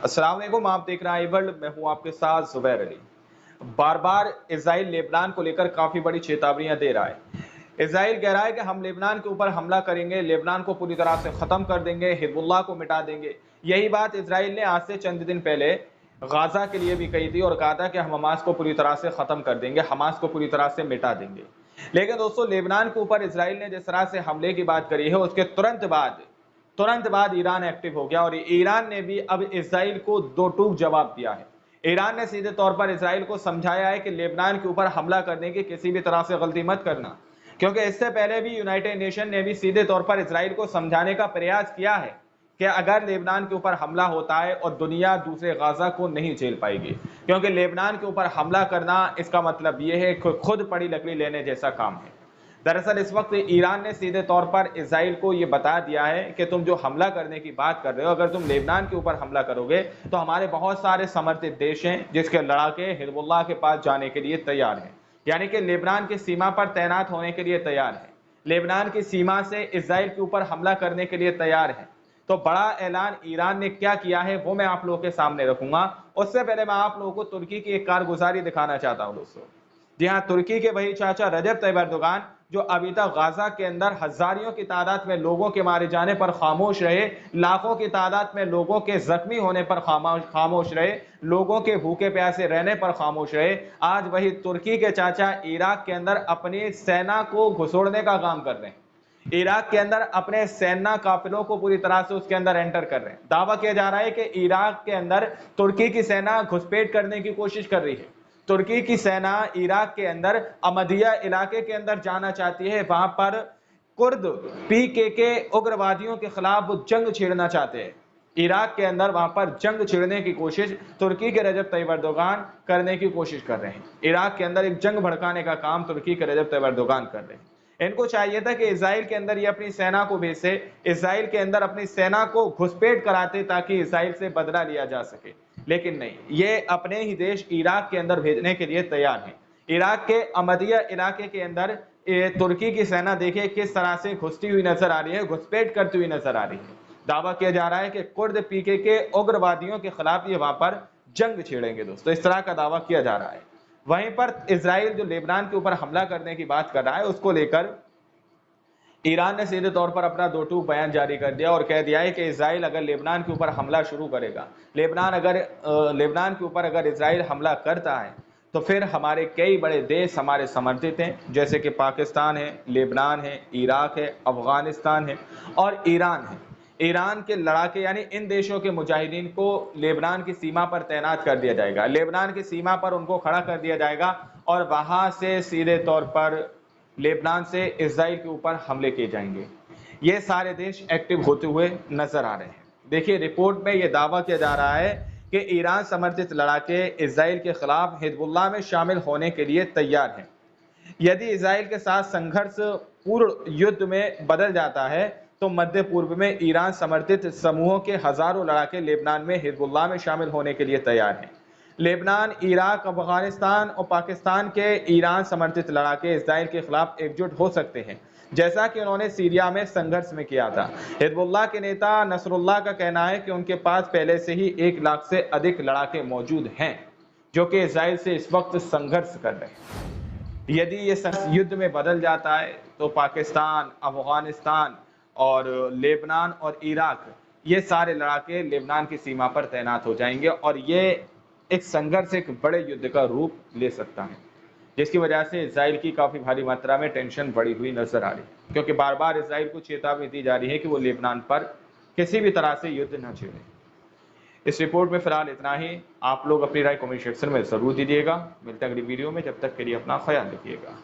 अस्सलाम वालेकुम, आप देख रहे हैं आई वर्ल्ड। मैं हूं आपके साथ जुबैर अली। बार बार इजराइल लेबनान को लेकर काफी बड़ी चेतावनियां दे रहा है। इजराइल कह रहा है कि हम लेबनान के ऊपर हमला करेंगे, लेबनान को पूरी तरह से खत्म कर देंगे, हिजबुल्लाह को मिटा देंगे। यही बात इजराइल ने आज से चंद दिन पहले गाजा के लिए भी कही थी और कहा था कि हम हमास को पूरी तरह से खत्म कर देंगे, हमास को पूरी तरह से मिटा देंगे। लेकिन दोस्तों, लेबनान के ऊपर इजराइल ने जिस तरह से हमले की बात करी है, उसके तुरंत बाद ईरान एक्टिव हो गया और ईरान ने भी अब इजराइल को दो टूक जवाब दिया है। ईरान ने सीधे तौर पर इजराइल को समझाया है कि लेबनान के ऊपर हमला करने की किसी भी तरह से गलती मत करना, क्योंकि इससे पहले भी यूनाइटेड नेशन ने भी सीधे तौर पर इजराइल को समझाने का प्रयास किया है कि अगर लेबनान के ऊपर हमला होता है और दुनिया दूसरे गाजा को नहीं झेल पाएगी, क्योंकि लेबनान के ऊपर हमला करना इसका मतलब यह है कि खुद पड़ी लकड़ी लेने जैसा काम है। दरअसल इस वक्त ईरान ने सीधे तौर पर इजराइल को यह बता दिया है कि तुम जो हमला करने की बात कर रहे हो, अगर तुम लेबनान के ऊपर हमला करोगे तो हमारे बहुत सारे समर्थित देश हैं जिसके लड़ाके हिजबुल्लाह के पास जाने के लिए तैयार हैं, यानी कि लेबनान की सीमा पर तैनात होने के लिए तैयार है, लेबनान की सीमा से इजराइल के ऊपर हमला करने के लिए तैयार है। तो बड़ा ऐलान ईरान ने क्या किया है वो मैं आप लोगों के सामने रखूंगा। उससे पहले मैं आप लोगों को तुर्की की एक कारगुजारी दिखाना चाहता हूं दोस्तों। जी हाँ, तुर्की के वही चाचा रजब तैयब एर्दोगान, जो अभी तक गाजा के अंदर हजारों की तादाद में लोगों के मारे जाने पर खामोश रहे, लाखों की तादाद में लोगों के जख्मी होने पर खामोश रहे, लोगों के भूखे प्यासे रहने पर खामोश रहे, आज वही तुर्की के चाचा इराक के अंदर अपनी सेना को घुसोड़ने का काम कर रहे हैं। इराक के अंदर अपने सेना काफिलों को पूरी तरह से उसके अंदर एंटर कर रहे हैं। दावा किया जा रहा है कि इराक के अंदर तुर्की की सेना घुसपैठ करने की कोशिश कर रही है। तुर्की की सेना इराक के अंदर अमदिया इलाके के अंदर जाना चाहती है, वहां पर कुर्द पीकेके उग्रवादियों के खिलाफ जंग छेड़ना चाहते हैं। इराक के अंदर वहां पर जंग छेड़ने की कोशिश तुर्की के रजब तैयब एर्दोगान करने की कोशिश कर रहे हैं। इराक के अंदर एक जंग भड़काने का काम तुर्की के रजब तैयब एर्दोगान कर रहे हैं। इनको चाहिए था कि इजराइल के अंदर ये अपनी सेना को भेजे, इजराइल के अंदर अपनी सेना को घुसपैठ कराते ताकि इजराइल से बदला लिया जा सके, लेकिन नहीं, ये अपने ही देश इराक के अंदर भेजने के लिए तैयार हैं। इराक के अमदिया इलाके के अंदर तुर्की की सेना देखिए किस तरह से घुसती हुई नजर आ रही है, घुसपैठ करती हुई नजर आ रही है। दावा किया जा रहा है कि कुर्द पीके के उग्रवादियों के खिलाफ ये वहां पर जंग छेड़ेंगे दोस्तों, इस तरह का दावा किया जा रहा है। वहीं पर इजराइल जो लेबनान के ऊपर हमला करने की बात कर रहा है, उसको लेकर ईरान ने सीधे तौर पर अपना दो टूक बयान जारी कर दिया और कह दिया है कि इजराइल अगर लेबनान के ऊपर हमला शुरू करेगा, लेबनान के ऊपर अगर इजराइल हमला करता है तो फिर हमारे कई बड़े देश हमारे समर्थित हैं, जैसे कि पाकिस्तान है, लेबनान है, इराक है, अफगानिस्तान है और ईरान है। ईरान के लड़ाके यानी इन देशों के मुजाहिदीन को लेबनान की सीमा पर तैनात कर दिया जाएगा, लेबनान की सीमा पर उनको खड़ा कर दिया जाएगा और वहां से सीधे तौर पर लेबनान से इजराइल के ऊपर हमले किए जाएंगे। ये सारे देश एक्टिव होते हुए नजर आ रहे हैं। देखिए, रिपोर्ट में यह दावा किया जा रहा है कि ईरान समर्थित लड़ाके इजराइल के खिलाफ हिजबुल्लाह में शामिल होने के लिए तैयार हैं। यदि इजराइल के साथ संघर्ष पूर्ण युद्ध में बदल जाता है तो मध्य पूर्व में ईरान समर्थित समूहों के हजारों लड़ाके लेबनान में हिजबुल्लाह में शामिल होने के लिए तैयार हैं। लेबनान, इराक, अफगानिस्तान और पाकिस्तान के ईरान समर्थित लड़ाके इजराइल के खिलाफ एकजुट हो सकते हैं, जैसा कि उन्होंने सीरिया में संघर्ष में किया था। हिजबुल्लाह के नेता नसरुल्लाह का कहना है कि उनके पास पहले से ही 1 लाख से अधिक लड़ाके मौजूद हैं जो कि इजराइल से इस वक्त संघर्ष कर रहे हैं। यदि ये युद्ध में बदल जाता है तो पाकिस्तान, अफगानिस्तान और लेबनान और इराक, ये सारे लड़ाके लेबनान की सीमा पर तैनात हो जाएंगे और ये एक संघर्ष, एक बड़े युद्ध का रूप ले सकता है, जिसकी वजह से इजराइल की काफी भारी मात्रा में टेंशन बढ़ी हुई नजर आ रही है, क्योंकि बार बार इजराइल को चेतावनी दी जा रही है कि वो लेबनान पर किसी भी तरह से युद्ध न छेड़े। इस रिपोर्ट में फिलहाल इतना ही। आप लोग अपनी राय कमेंट सेक्शन में जरूर दीजिएगा। मिलते हैं अगली वीडियो में, जब तक के लिए अपना ख्याल रखिएगा।